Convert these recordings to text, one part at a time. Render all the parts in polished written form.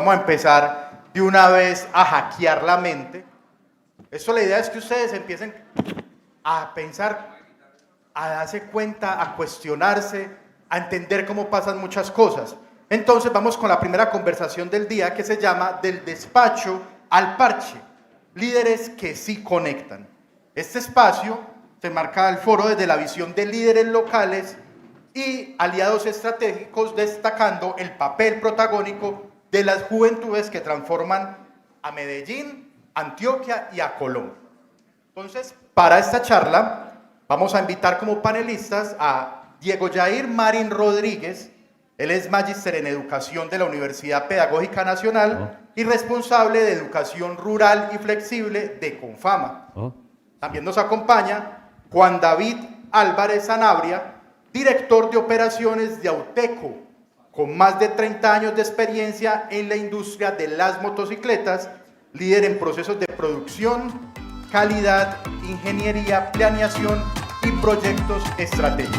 Vamos a empezar de una vez a hackear la mente. Esto, la idea es que ustedes empiecen a pensar, a darse cuenta, a cuestionarse, a entender cómo pasan muchas cosas. Entonces vamos con la primera conversación del día, que se llama Del despacho al parche, líderes que sí conectan. Este espacio se marca el foro desde la visión de líderes locales y aliados estratégicos, destacando el papel protagónico de las juventudes que transforman a Medellín, Antioquia y a Colombia. Entonces, para esta charla vamos a invitar como panelistas a Diego Yair Marín Rodríguez. Él es magíster en educación de la Universidad Pedagógica Nacional y responsable de educación rural y flexible de Confama. También nos acompaña Juan David Álvarez Sanabria, director de operaciones de Auteco, con más de 30 años de experiencia en la industria de las motocicletas, líder en procesos de producción, calidad, ingeniería, planeación y proyectos estratégicos.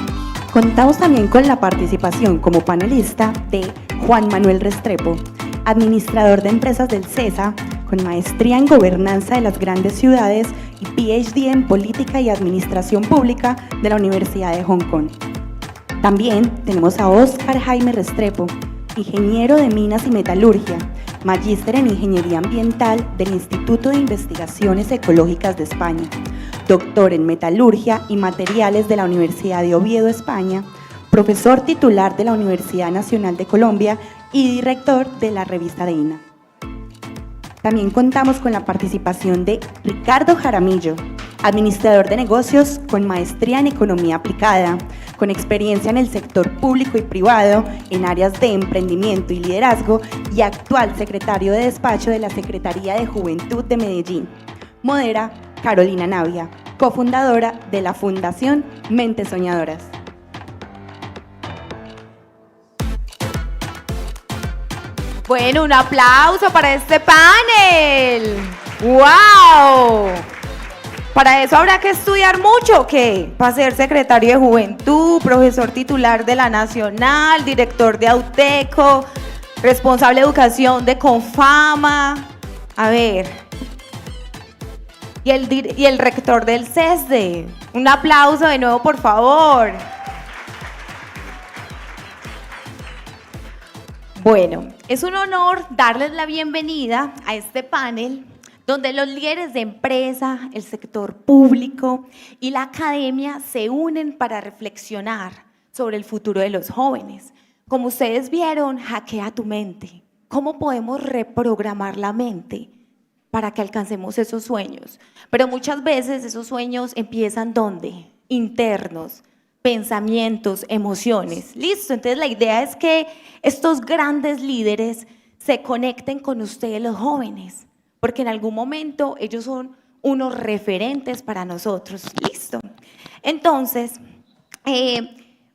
Contamos también con la participación como panelista de Juan Manuel Restrepo, administrador de empresas del CESA, con maestría en gobernanza de las grandes ciudades y PhD en política y administración pública de la Universidad de Hong Kong. También tenemos a Óscar Jaime Restrepo, ingeniero de minas y metalurgia, magíster en ingeniería ambiental del Instituto de Investigaciones Ecológicas de España, doctor en metalurgia y materiales de la Universidad de Oviedo, España, profesor titular de la Universidad Nacional de Colombia y director de la revista de INA. También contamos con la participación de Ricardo Jaramillo, administrador de negocios con maestría en economía aplicada, con experiencia en el sector público y privado en áreas de emprendimiento y liderazgo y actual secretario de despacho de la Secretaría de Juventud de Medellín. Modera Carolina Navia, cofundadora de la Fundación Mentes Soñadoras. Bueno, un aplauso para este panel. ¡Wow! Para eso habrá que estudiar mucho, ¿qué? Para ser secretario de Juventud, profesor titular de la Nacional, director de Auteco, responsable de educación de Confama. A ver. Y el rector del CESDE. Un aplauso de nuevo, por favor. Bueno, es un honor darles la bienvenida a este panel donde los líderes de empresa, el sector público y la academia se unen para reflexionar sobre el futuro de los jóvenes. Como ustedes vieron, hackea tu mente. ¿Cómo podemos reprogramar la mente para que alcancemos esos sueños? Pero muchas veces esos sueños empiezan ¿dónde? Internos, pensamientos, emociones. Listo, entonces la idea es que estos grandes líderes se conecten con ustedes los jóvenes, porque en algún momento ellos son unos referentes para nosotros. Listo. Entonces,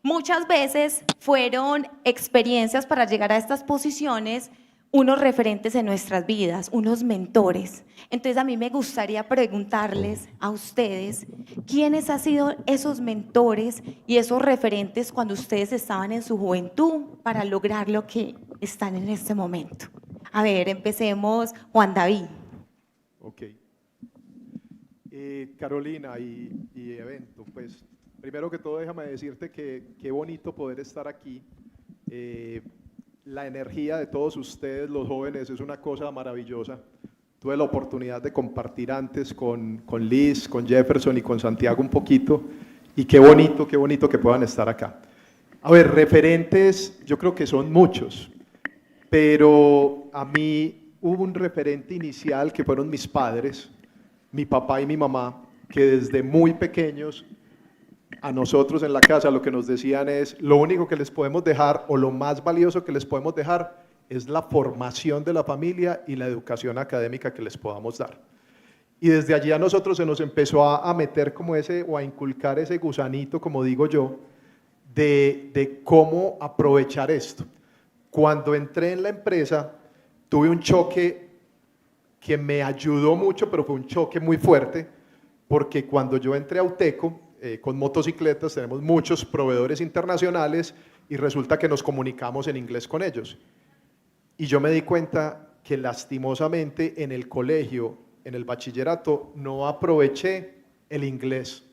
muchas veces fueron experiencias para llegar a estas posiciones, unos referentes en nuestras vidas, unos mentores. Entonces a mí me gustaría preguntarles a ustedes, ¿quiénes han sido esos mentores y esos referentes cuando ustedes estaban en su juventud para lograr lo que están en este momento? A ver, empecemos, Juan David. Ok. Carolina y evento, pues primero que todo déjame decirte que qué bonito poder estar aquí. La energía de todos ustedes, los jóvenes, es una cosa maravillosa. Tuve la oportunidad de compartir antes con Liz, con Jefferson y con Santiago un poquito, y qué bonito que puedan estar acá. A ver, referentes, yo creo que son muchos, pero a mí hubo un referente inicial que fueron mis padres, mi papá y mi mamá, que desde muy pequeños a nosotros en la casa lo que nos decían es: lo único que les podemos dejar, o lo más valioso que les podemos dejar, es la formación de la familia y la educación académica que les podamos dar. Y desde allí a nosotros se nos empezó a meter como ese, o a inculcar ese gusanito, como digo yo, de cómo aprovechar esto. Cuando entré en la empresa, tuve un choque que me ayudó mucho, pero fue un choque muy fuerte, porque cuando yo entré a Auteco, con motocicletas tenemos muchos proveedores internacionales y resulta que nos comunicamos en inglés con ellos. y yo me di cuenta que lastimosamente en el colegio, en el bachillerato, no aproveché el inglés.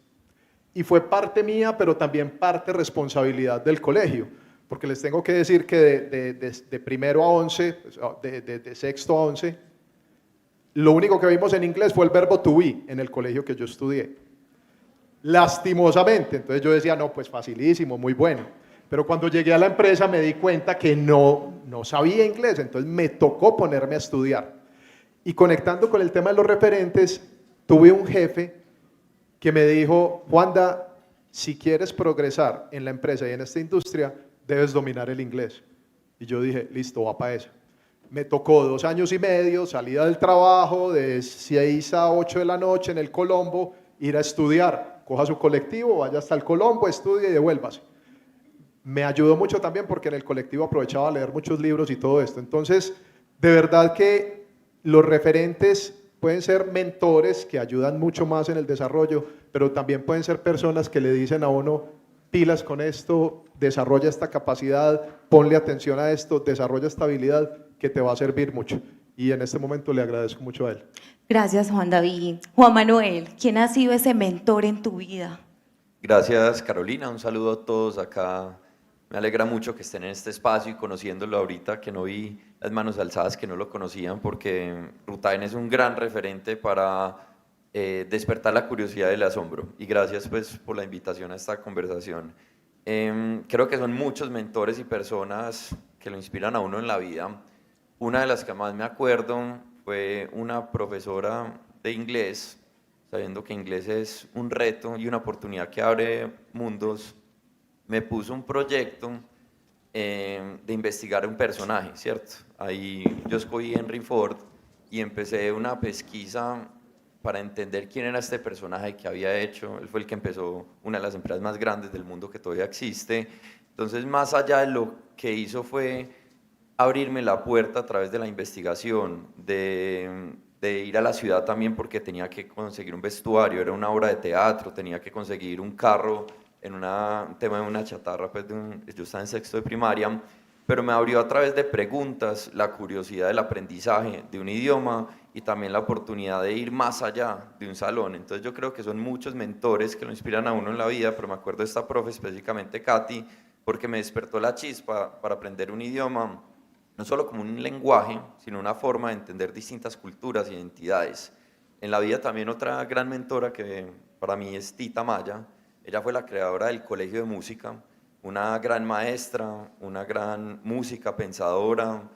Y fue parte mía, pero también parte responsabilidad del colegio, porque les tengo que decir que de primero a 11, de sexto a 11, lo único que vimos en inglés fue el verbo to be en el colegio que yo estudié. Lastimosamente, entonces yo decía, no, pues facilísimo, muy bueno. Pero cuando llegué a la empresa me di cuenta que no sabía inglés, entonces me tocó ponerme a estudiar. Y conectando con el tema de los referentes, tuve un jefe que me dijo, Juanda, si quieres progresar en la empresa y en esta industria, debes dominar el inglés. Y yo dije, listo, va para eso. Me tocó 2 años y medio, salida del trabajo, de 6 a 8 de la noche en el Colombo, ir a estudiar. Coja su colectivo, vaya hasta el Colombo, estudie y devuélvase. Me ayudó mucho también porque en el colectivo aprovechaba a leer muchos libros y todo esto. Entonces, de verdad que los referentes pueden ser mentores que ayudan mucho más en el desarrollo, pero también pueden ser personas que le dicen a uno, pilas con esto, desarrolla esta capacidad, ponle atención a esto, desarrolla esta habilidad que te va a servir mucho. Y en este momento le agradezco mucho a él. Gracias, Juan David. Juan Manuel, ¿quién ha sido ese mentor en tu vida? Gracias, Carolina. Un saludo a todos acá. Me alegra mucho que estén en este espacio y conociéndolo ahorita, que no vi las manos alzadas que no lo conocían, porque Rutaen es un gran referente para despertar la curiosidad y el asombro. Y gracias pues por la invitación a esta conversación. Creo que son muchos mentores y personas que lo inspiran a uno en la vida. Una de las que más me acuerdo fue una profesora de inglés, sabiendo que inglés es un reto y una oportunidad que abre mundos. Me puso un proyecto de investigar un personaje, ¿cierto? Ahí yo escogí Henry Ford y empecé una pesquisa para entender quién era este personaje que había hecho. Él fue el que empezó una de las empresas más grandes del mundo que todavía existe. Entonces, más allá de lo que hizo fue abrirme la puerta a través de la investigación, de ir a la ciudad también porque tenía que conseguir un vestuario, era una obra de teatro, tenía que conseguir un carro en un tema de una chatarra, pues yo estaba en sexto de primaria, pero me abrió a través de preguntas la curiosidad del aprendizaje de un idioma y también la oportunidad de ir más allá de un salón. Entonces yo creo que son muchos mentores que lo inspiran a uno en la vida, pero me acuerdo de esta profe, específicamente Katy, porque me despertó la chispa para aprender un idioma, no solo como un lenguaje, sino una forma de entender distintas culturas y identidades. En la vida también otra gran mentora que para mí es Tita Maya. Ella fue la creadora del Colegio de Música, una gran maestra, una gran música, pensadora,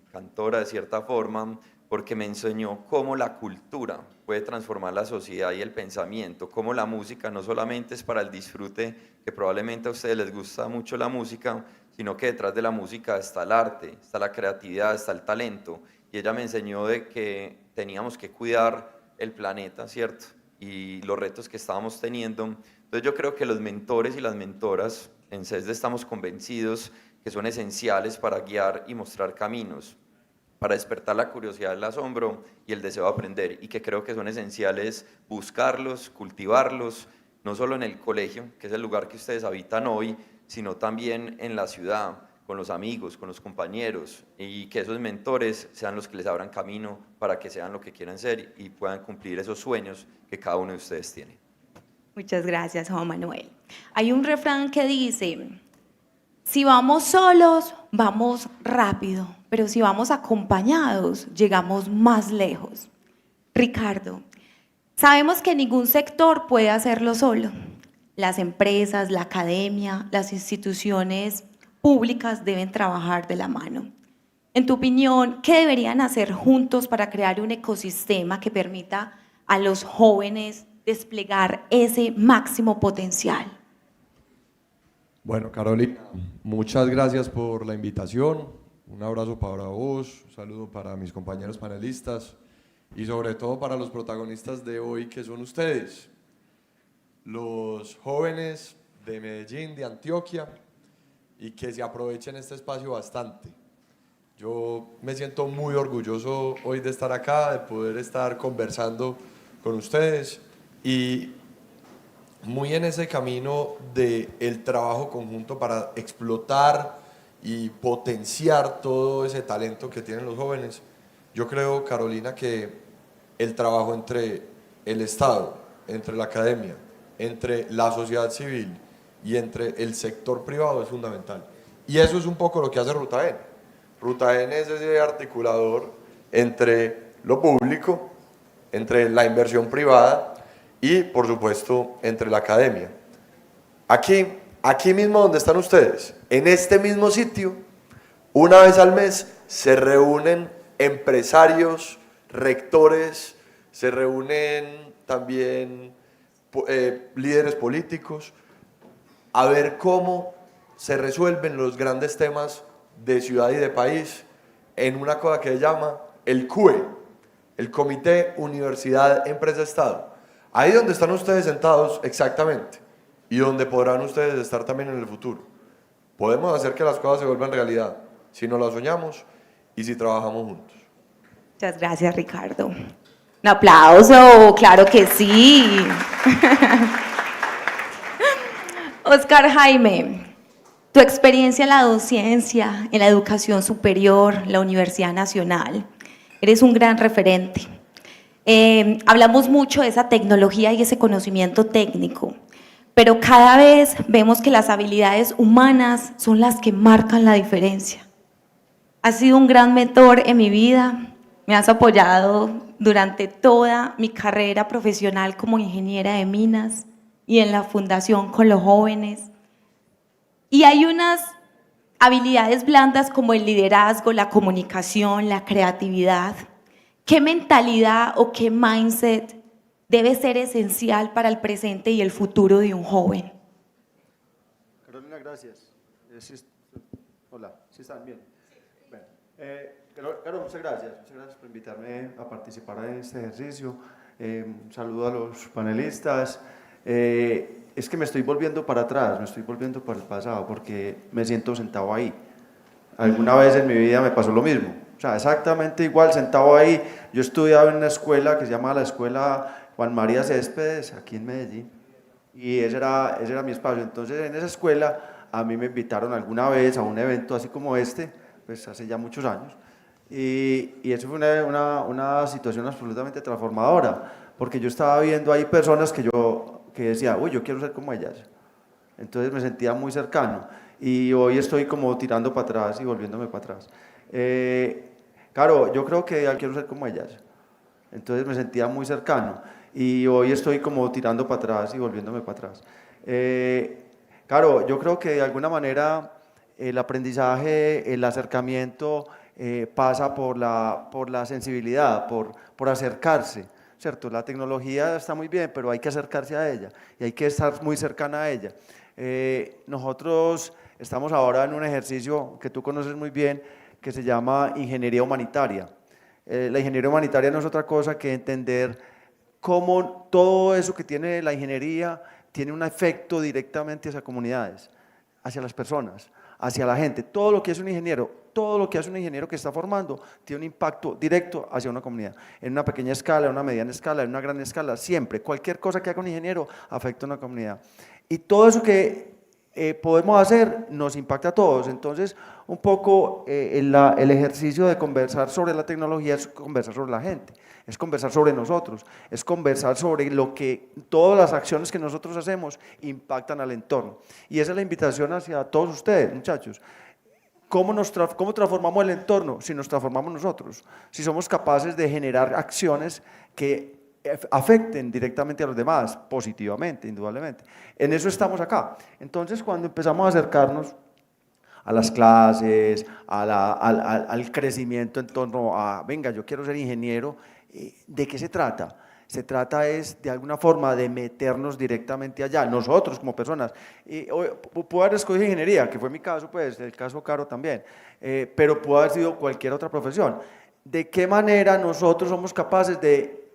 cantora de cierta forma, porque me enseñó cómo la cultura puede transformar la sociedad y el pensamiento, cómo la música no solamente es para el disfrute, que probablemente a ustedes les gusta mucho la música, sino que detrás de la música está el arte, está la creatividad, está el talento. Y ella me enseñó de que teníamos que cuidar el planeta, ¿cierto? Y los retos que estábamos teniendo. Entonces yo creo que los mentores y las mentoras en CESDE estamos convencidos que son esenciales para guiar y mostrar caminos, para despertar la curiosidad, el asombro y el deseo de aprender, y que creo que son esenciales buscarlos, cultivarlos, no solo en el colegio, que es el lugar que ustedes habitan hoy, sino también en la ciudad, con los amigos, con los compañeros, y que esos mentores sean los que les abran camino para que sean lo que quieran ser y puedan cumplir esos sueños que cada uno de ustedes tiene. Muchas gracias, Juan Manuel. Hay un refrán que dice, si vamos solos, vamos rápido, pero si vamos acompañados, llegamos más lejos. Ricardo, sabemos que ningún sector puede hacerlo solo. Las empresas, la academia, las instituciones públicas deben trabajar de la mano. En tu opinión, ¿qué deberían hacer juntos para crear un ecosistema que permita a los jóvenes desplegar ese máximo potencial? Bueno, Carolina, muchas gracias por la invitación. Un abrazo para vos, un saludo para mis compañeros panelistas y sobre todo para los protagonistas de hoy, que son ustedes, los jóvenes de Medellín, de Antioquia, y que se aprovechen este espacio bastante. Yo me siento muy orgulloso hoy de estar acá, de poder estar conversando con ustedes y muy en ese camino del trabajo conjunto para explotar y potenciar todo ese talento que tienen los jóvenes. Yo creo, Carolina, que el trabajo entre el Estado, entre la academia, entre la sociedad civil y entre el sector privado es fundamental. Y eso es un poco lo que hace Ruta N. Ruta N es ese articulador entre lo público, entre la inversión privada y, por supuesto, entre la academia. Aquí mismo donde están ustedes, en este mismo sitio, una vez al mes se reúnen empresarios, rectores, se reúnen también líderes políticos a ver cómo se resuelven los grandes temas de ciudad y de país en una cosa que se llama el CUE, el Comité Universidad Empresa Estado. Ahí donde están ustedes sentados exactamente y donde podrán ustedes estar también en el futuro. Podemos hacer que las cosas se vuelvan realidad si nos las soñamos y si trabajamos juntos. Muchas gracias, Ricardo. Un aplauso, claro que sí. Oscar Jaime, tu experiencia en la docencia, en la educación superior, la Universidad Nacional, eres un gran referente. Hablamos mucho de esa tecnología y ese conocimiento técnico, pero cada vez vemos que las habilidades humanas son las que marcan la diferencia. Has sido un gran mentor en mi vida, me has apoyado durante toda mi carrera profesional como ingeniera de minas y en la fundación con los jóvenes. Y hay unas habilidades blandas como el liderazgo, la comunicación, la creatividad. ¿Qué mentalidad o qué mindset debe ser esencial para el presente y el futuro de un joven? Carolina, gracias. Hola, ¿sí están bien? Bueno, Caro, muchas gracias por invitarme a participar en este ejercicio. Un saludo a los panelistas. Es que me estoy volviendo para atrás, me estoy volviendo para el pasado, porque me siento sentado ahí. Alguna vez en mi vida me pasó lo mismo, o sea, exactamente igual, sentado ahí. Yo estudiaba en una escuela que se llama la Escuela Juan María Céspedes, aquí en Medellín, y ese era mi espacio. Entonces, en esa escuela a mí me invitaron alguna vez a un evento así como este, pues hace ya muchos años, y eso fue una situación absolutamente transformadora, porque yo estaba viendo ahí personas que decía, uy, yo quiero ser como ellas. Entonces me sentía muy cercano y hoy estoy como tirando para atrás y volviéndome para atrás. Claro, yo creo que quiero ser como ellas. Entonces me sentía muy cercano y hoy estoy como tirando para atrás y volviéndome para atrás. Claro, yo creo que de alguna manera el aprendizaje, el acercamiento pasa por la sensibilidad, por acercarse. ¿Cierto? La tecnología está muy bien, pero hay que acercarse a ella y hay que estar muy cercana a ella. Nosotros estamos ahora en un ejercicio que tú conoces muy bien, que se llama ingeniería humanitaria. La ingeniería humanitaria no es otra cosa que entender cómo todo eso que tiene la ingeniería tiene un efecto directamente hacia comunidades, hacia las personas, hacia la gente. Todo lo que es un ingeniero, todo lo que hace un ingeniero que está formando tiene un impacto directo hacia una comunidad, en una pequeña escala, en una mediana escala, en una gran escala, siempre, cualquier cosa que haga un ingeniero afecta a una comunidad. Y todo eso que podemos hacer nos impacta a todos. Entonces, un poco el ejercicio de conversar sobre la tecnología es conversar sobre la gente, es conversar sobre nosotros, es conversar sobre lo que todas las acciones que nosotros hacemos impactan al entorno. Y esa es la invitación hacia todos ustedes, muchachos. ¿Cómo transformamos el entorno? Si nos transformamos nosotros, si somos capaces de generar acciones que afecten directamente a los demás, positivamente, indudablemente. En eso estamos acá. Entonces, cuando empezamos a acercarnos a las clases, al crecimiento en torno a, venga, yo quiero ser ingeniero, ¿de qué se trata? Se trata de alguna forma de meternos directamente allá, nosotros como personas. Puedo haber escogido ingeniería, que fue mi caso, pues, el caso Caro también, pero pudo haber sido cualquier otra profesión. ¿De qué manera nosotros somos capaces de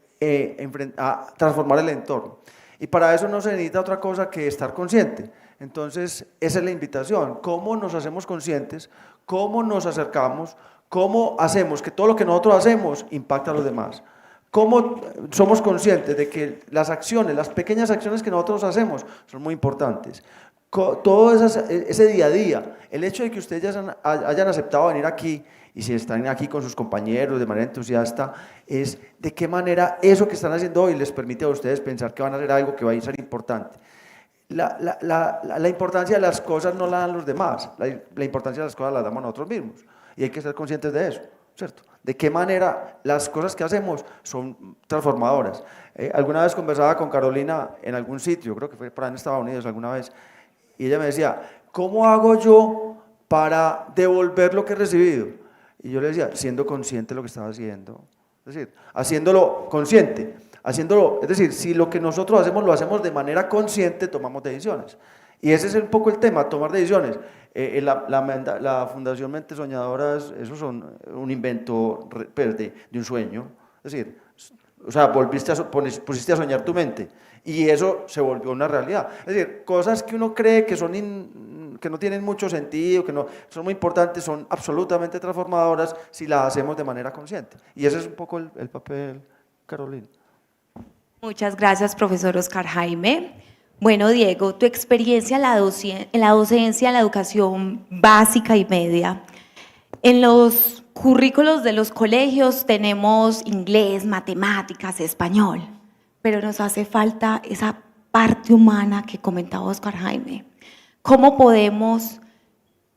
transformar el entorno? Y para eso no se necesita otra cosa que estar consciente. Entonces, esa es la invitación. ¿Cómo nos hacemos conscientes? ¿Cómo nos acercamos? ¿Cómo hacemos que todo lo que nosotros hacemos impacta a los demás? ¿Cómo somos conscientes de que las acciones, las pequeñas acciones que nosotros hacemos son muy importantes? todo ese día a día, el hecho de que ustedes hayan aceptado venir aquí y si están aquí con sus compañeros de manera entusiasta, es de qué manera eso que están haciendo hoy les permite a ustedes pensar que van a hacer algo que va a ser importante. La importancia de las cosas no la dan los demás, la importancia de las cosas la damos nosotros mismos y hay que ser conscientes de eso, ¿cierto? De qué manera las cosas que hacemos son transformadoras. Alguna vez conversaba con Carolina en algún sitio, creo que fue para en Estados Unidos alguna vez, y ella me decía, ¿cómo hago yo para devolver lo que he recibido? Y yo le decía, siendo consciente de lo que estaba haciendo, es decir, haciéndolo consciente, haciéndolo, es decir, si lo que nosotros hacemos lo hacemos de manera consciente, tomamos decisiones. Y ese es un poco el tema, tomar decisiones. La Fundación Mentes Soñadoras, eso son un invento de un sueño, es decir, o sea, pusiste a soñar tu mente y eso se volvió una realidad. Es decir, cosas que uno cree que que no tienen mucho sentido, que no son muy importantes, son absolutamente transformadoras si las hacemos de manera consciente. Y ese es un poco el papel, Carolina. Muchas gracias, profesor Oscar Jaime. Bueno, Diego, tu experiencia en la docencia, en la educación básica y media. En los currículos de los colegios tenemos inglés, matemáticas, español, pero nos hace falta esa parte humana que comentaba Oscar Jaime. ¿Cómo podemos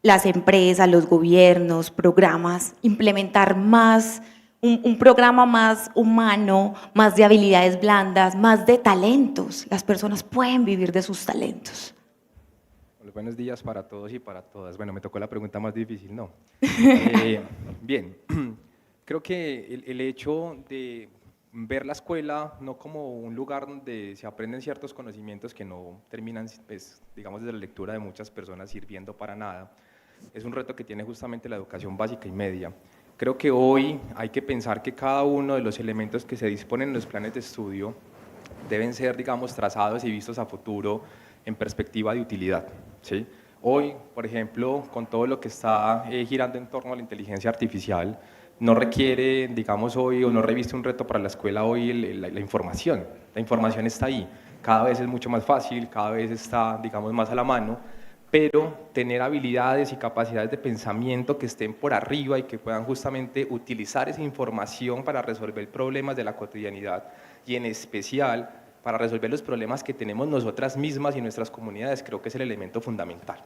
las empresas, los gobiernos, programas, implementar más un programa más humano, más de habilidades blandas, más de talentos? Las personas pueden vivir de sus talentos. Buenos días para todos y para todas. Bueno, me tocó la pregunta más difícil, ¿no? Bien, creo que el hecho de ver la escuela no como un lugar donde se aprenden ciertos conocimientos que no terminan, pues, digamos, desde la lectura de muchas personas sirviendo para nada, es un reto que tiene justamente la educación básica y media. Creo que hoy hay que pensar que cada uno de los elementos que se disponen en los planes de estudio deben ser, digamos, trazados y vistos a futuro en perspectiva de utilidad, ¿sí? Hoy, por ejemplo, con todo lo que está girando en torno a la inteligencia artificial, no requiere, digamos, hoy, o no reviste un reto para la escuela hoy la información. La información está ahí, cada vez es mucho más fácil, cada vez está, digamos, más a la mano, pero tener habilidades y capacidades de pensamiento que estén por arriba y que puedan justamente utilizar esa información para resolver problemas de la cotidianidad y en especial para resolver los problemas que tenemos nosotras mismas y nuestras comunidades, creo que es el elemento fundamental.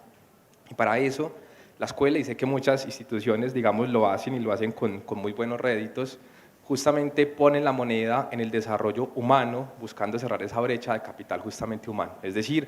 Y para eso, la escuela, y sé que muchas instituciones, digamos, lo hacen y lo hacen con muy buenos réditos, justamente ponen la moneda en el desarrollo humano, buscando cerrar esa brecha de capital justamente humano. Es decir,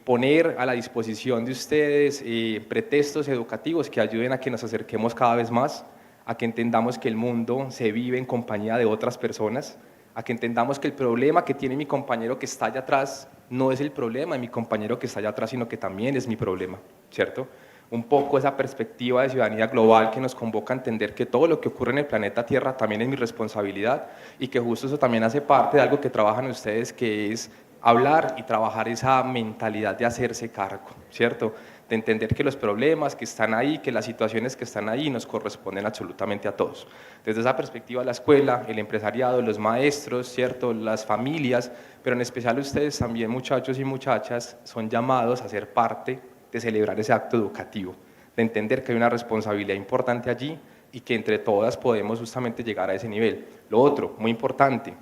poner a la disposición de ustedes pretextos educativos que ayuden a que nos acerquemos cada vez más, a que entendamos que el mundo se vive en compañía de otras personas, a que entendamos que el problema que tiene mi compañero que está allá atrás no es el problema de mi compañero que está allá atrás, sino que también es mi problema, ¿cierto? Un poco esa perspectiva de ciudadanía global que nos convoca a entender que todo lo que ocurre en el planeta Tierra también es mi responsabilidad y que justo eso también hace parte de algo que trabajan ustedes, que es hablar y trabajar esa mentalidad de hacerse cargo, ¿cierto? De entender que los problemas que están ahí, que las situaciones que están ahí nos corresponden absolutamente a todos. Desde esa perspectiva, la escuela, el empresariado, los maestros, ¿cierto? Las familias, pero en especial ustedes también, muchachos y muchachas, son llamados a ser parte de celebrar ese acto educativo, de entender que hay una responsabilidad importante allí y que entre todas podemos justamente llegar a ese nivel. Lo otro, muy importante,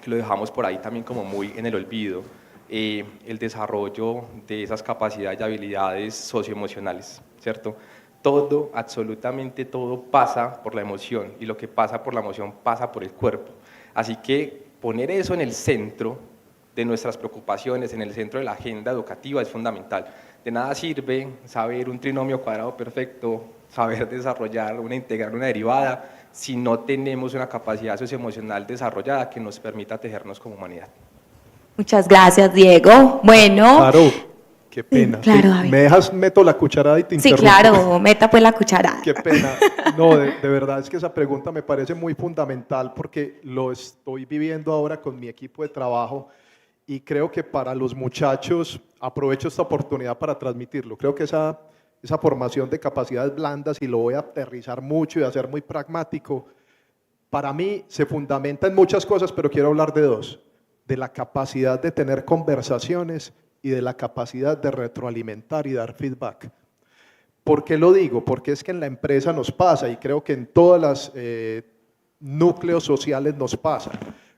que lo dejamos por ahí también como muy en el olvido, el desarrollo de esas capacidades y habilidades socioemocionales, ¿cierto? Todo, absolutamente todo pasa por la emoción y lo que pasa por la emoción pasa por el cuerpo. Así que poner eso en el centro de nuestras preocupaciones, en el centro de la agenda educativa es fundamental. De nada sirve saber un trinomio cuadrado perfecto, saber desarrollar una integral, una derivada, si no tenemos una capacidad socioemocional desarrollada que nos permita tejernos como humanidad. Muchas gracias, Diego. Bueno. Claro, qué pena. Claro, David. ¿Me dejas, meto la cucharada y te Sí, interrumpo? claro, meta pues la cucharada. Qué pena. No, de verdad es que esa pregunta me parece muy fundamental porque lo estoy viviendo ahora con mi equipo de trabajo y creo que para los muchachos, aprovecho esta oportunidad para transmitirlo, creo que esa formación de capacidades blandas, y lo voy a aterrizar mucho y a ser muy pragmático, para mí se fundamenta en muchas cosas, pero quiero hablar de dos: de la capacidad de tener conversaciones y de la capacidad de retroalimentar y dar feedback. ¿Por qué lo digo? Porque es que en la empresa nos pasa y creo que en todos los núcleos sociales nos pasa.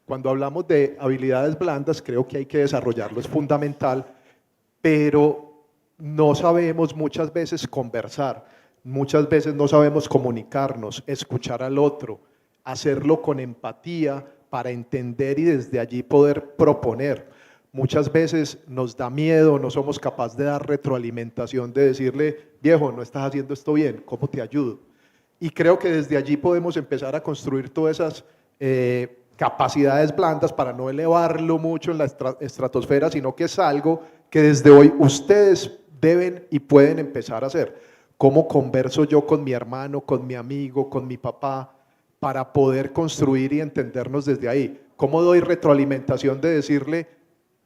Cuando hablamos de habilidades blandas, creo que hay que desarrollarlo, es fundamental, pero no sabemos muchas veces conversar, muchas veces no sabemos comunicarnos, escuchar al otro, hacerlo con empatía para entender y desde allí poder proponer. Muchas veces nos da miedo, no somos capaces de dar retroalimentación, de decirle, viejo, no estás haciendo esto bien, ¿cómo te ayudo? Y creo que desde allí podemos empezar a construir todas esas capacidades blandas para no elevarlo mucho en la estratosfera, sino que es algo que desde hoy ustedes deben y pueden empezar a hacer. ¿Cómo converso yo con mi hermano, con mi amigo, con mi papá, para poder construir y entendernos desde ahí? ¿Cómo doy retroalimentación de decirle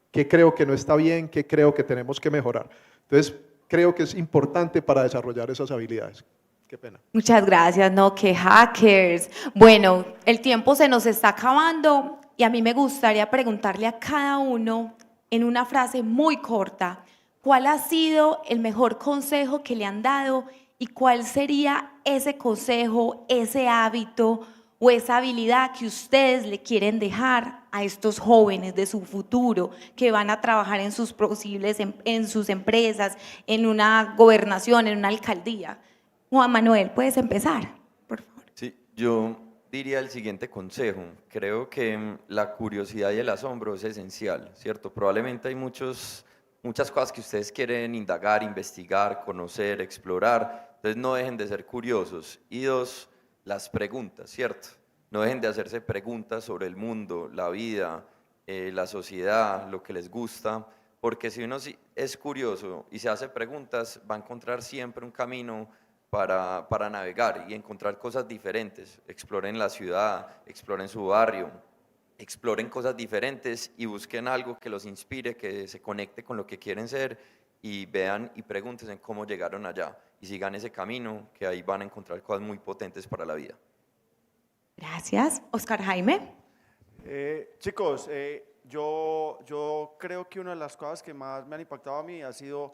qué creo que no está bien, qué creo que tenemos que mejorar? Entonces, creo que es importante para desarrollar esas habilidades. Qué pena. Muchas gracias, no, que hackers. Bueno, el tiempo se nos está acabando y a mí me gustaría preguntarle a cada uno en una frase muy corta, ¿cuál ha sido el mejor consejo que le han dado y cuál sería ese consejo, ese hábito o esa habilidad que ustedes le quieren dejar a estos jóvenes de su futuro que van a trabajar en sus en sus empresas, en una gobernación, en una alcaldía? Juan Manuel, puedes empezar, por favor. Sí, yo diría el siguiente consejo. Creo que la curiosidad y el asombro es esencial, ¿cierto? Probablemente hay muchas cosas que ustedes quieren indagar, investigar, conocer, explorar, entonces no dejen de ser curiosos. Y dos, las preguntas, ¿cierto? No dejen de hacerse preguntas sobre el mundo, la vida, la sociedad, lo que les gusta, porque si uno es curioso y se hace preguntas, va a encontrar siempre un camino para navegar y encontrar cosas diferentes. Exploren la ciudad, exploren su barrio, exploren cosas diferentes y busquen algo que los inspire, que se conecte con lo que quieren ser y vean y pregúntense cómo llegaron allá y sigan ese camino, que ahí van a encontrar cosas muy potentes para la vida. Gracias. Oscar Jaime. Chicos, yo creo que una de las cosas que más me han impactado a mí ha sido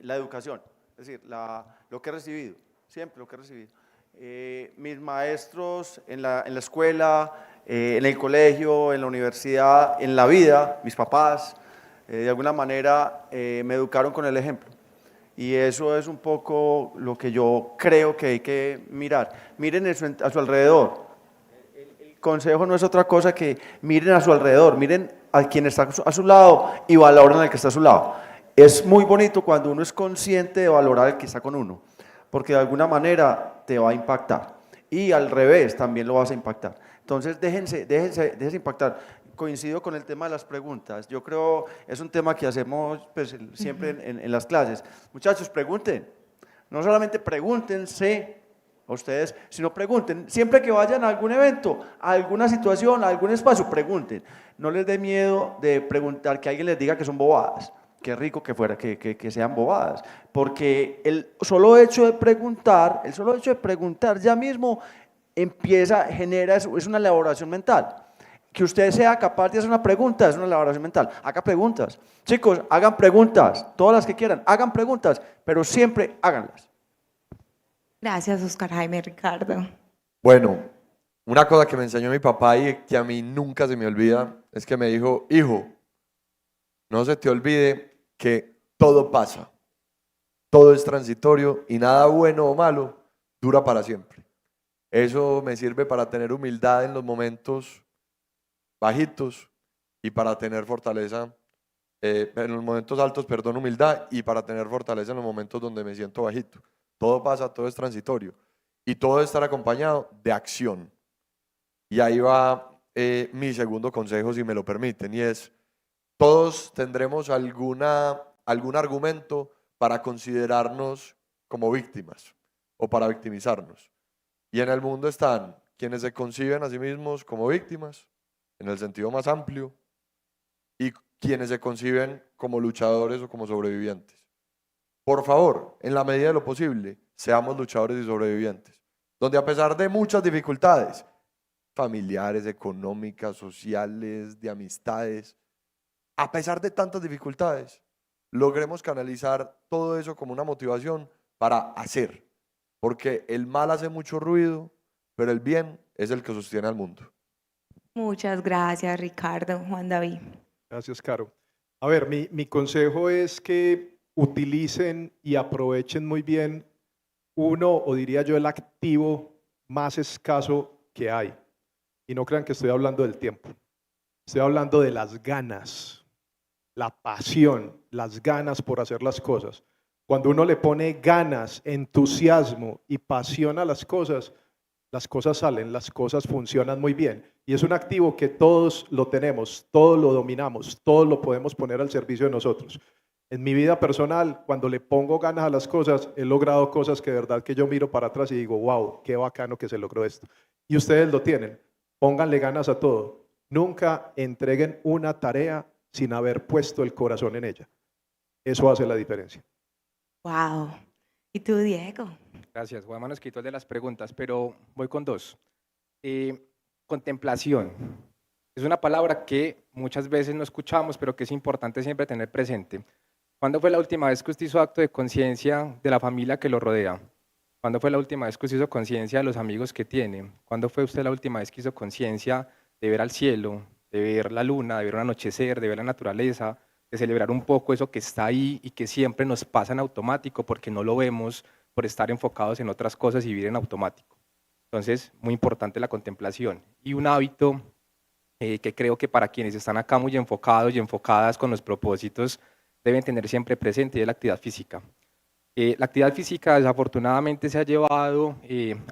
la educación, es decir, lo que he recibido, siempre lo que he recibido. Mis maestros en la escuela, en el colegio, en la universidad, en la vida, mis papás, de alguna manera me educaron con el ejemplo. Y eso es un poco lo que yo creo que hay que mirar. Miren a su alrededor. El consejo no es otra cosa que miren a su alrededor, miren a quien está a su lado y valoren al que está a su lado. Es muy bonito cuando uno es consciente de valorar al que está con uno, porque de alguna manera te va a impactar. Y al revés, también lo vas a impactar. Entonces, déjense impactar. Coincido con el tema de las preguntas. Yo creo es un tema que hacemos pues, siempre en las clases. Muchachos, pregunten. No solamente pregúntense a ustedes, sino pregunten. Siempre que vayan a algún evento, a alguna situación, a algún espacio, pregunten. No les dé miedo de preguntar, que alguien les diga que son bobadas. Qué rico que fuera, que sean bobadas. Porque el solo hecho de preguntar ya mismo genera, es una elaboración mental. Que usted sea capaz de hacer una pregunta es una elaboración mental. Haga preguntas. Chicos, hagan preguntas, todas las que quieran, hagan preguntas, pero siempre háganlas. Gracias, Oscar Jaime. Ricardo. Bueno, una cosa que me enseñó mi papá y que a mí nunca se me olvida es que me dijo, hijo, no se te olvide que todo pasa, todo es transitorio y nada bueno o malo dura para siempre. Eso me sirve para tener humildad en los momentos bajitos y para tener fortaleza, en los momentos altos, perdón, humildad, y para tener fortaleza en los momentos donde me siento bajito. Todo pasa, todo es transitorio y todo debe estar acompañado de acción. Y ahí va mi segundo consejo, si me lo permiten, y es, todos tendremos algún argumento para considerarnos como víctimas o para victimizarnos. Y en el mundo están quienes se conciben a sí mismos como víctimas, en el sentido más amplio, y quienes se conciben como luchadores o como sobrevivientes. Por favor, en la medida de lo posible, seamos luchadores y sobrevivientes, donde a pesar de muchas dificultades, familiares, económicas, sociales, de amistades, a pesar de tantas dificultades, logremos canalizar todo eso como una motivación para hacer, porque el mal hace mucho ruido, pero el bien es el que sostiene al mundo. Muchas gracias, Ricardo, Juan David. Gracias, Caro. A ver, mi consejo es que utilicen y aprovechen muy bien uno, o diría yo, el activo más escaso que hay. Y no crean que estoy hablando del tiempo. Estoy hablando de las ganas, la pasión, las ganas por hacer las cosas. Cuando uno le pone ganas, entusiasmo y pasión a las cosas salen, las cosas funcionan muy bien. Y es un activo que todos lo tenemos, todos lo dominamos, todos lo podemos poner al servicio de nosotros. En mi vida personal, cuando le pongo ganas a las cosas, he logrado cosas que de verdad que yo miro para atrás y digo, wow, qué bacano que se logró esto. Y ustedes lo tienen, pónganle ganas a todo. Nunca entreguen una tarea sin haber puesto el corazón en ella. Eso hace la diferencia. Wow. ¿Y tú, Diego? Gracias, Juan Manuel escritor de las preguntas, pero voy con dos. Contemplación. Es una palabra que muchas veces no escuchamos, pero que es importante siempre tener presente. ¿Cuándo fue la última vez que usted hizo acto de conciencia de la familia que lo rodea? ¿Cuándo fue la última vez que usted hizo conciencia de los amigos que tiene? ¿Cuándo fue usted la última vez que hizo conciencia de ver al cielo, de ver la luna, de ver un anochecer, de ver la naturaleza, de celebrar un poco eso que está ahí y que siempre nos pasa en automático porque no lo vemos por estar enfocados en otras cosas y vivir en automático? Entonces, muy importante la contemplación. Y un hábito que creo que para quienes están acá muy enfocados y enfocadas con los propósitos deben tener siempre presente, es la actividad física. La actividad física desafortunadamente se ha llevado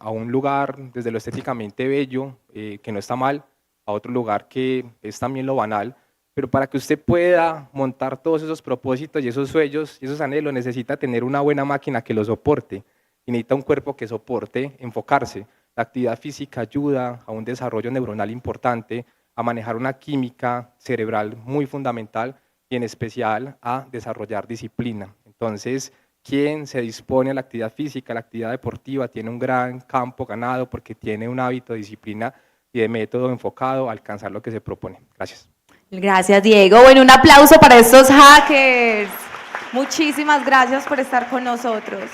a un lugar desde lo estéticamente bello, que no está mal, a otro lugar que es también lo banal, pero para que usted pueda montar todos esos propósitos y esos sueños y esos anhelos necesita tener una buena máquina que lo soporte y necesita un cuerpo que soporte enfocarse. La actividad física ayuda a un desarrollo neuronal importante, a manejar una química cerebral muy fundamental y en especial a desarrollar disciplina. Entonces, quien se dispone a la actividad física, a la actividad deportiva, tiene un gran campo ganado porque tiene un hábito de disciplina y de método enfocado a alcanzar lo que se propone. Gracias. Gracias, Diego. Bueno, un aplauso para estos hackers. Muchísimas gracias por estar con nosotros.